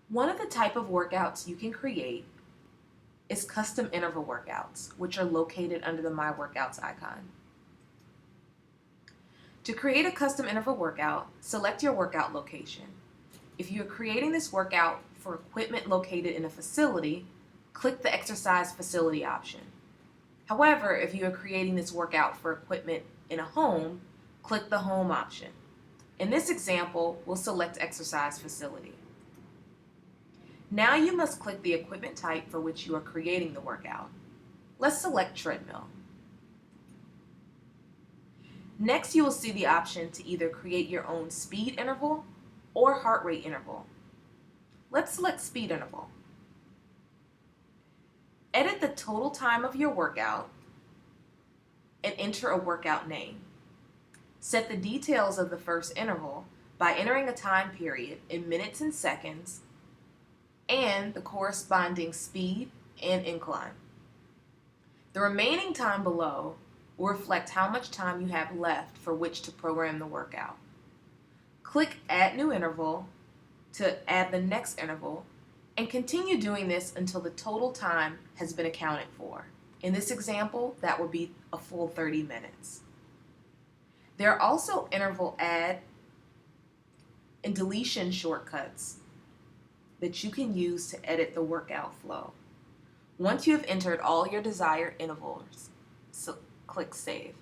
One of the type of workouts you can create is custom interval workouts, which are located under the My Workouts icon. To create a custom interval workout, select your workout location. If you are creating this workout for equipment located in a facility, click the exercise facility option. However, if you are creating this workout for equipment in a home, click the home option. In this example, we'll select exercise facility. Now you must click the equipment type for which you are creating the workout. Let's select treadmill. Next, you will see the option to either create your own speed interval or heart rate interval. Let's select speed interval. Edit the total time of your workout and enter a workout name. Set the details of the first interval by entering a time period in minutes and seconds and the corresponding speed and incline. The remaining time below will reflect how much time you have left for which to program the workout. Click Add New Interval to add the next interval and continue doing this until the total time has been accounted for. In this example, that would be a full 30 minutes. There are also interval add and deletion shortcuts that you can use to edit the workout flow. Once you have entered all your desired intervals, click Save.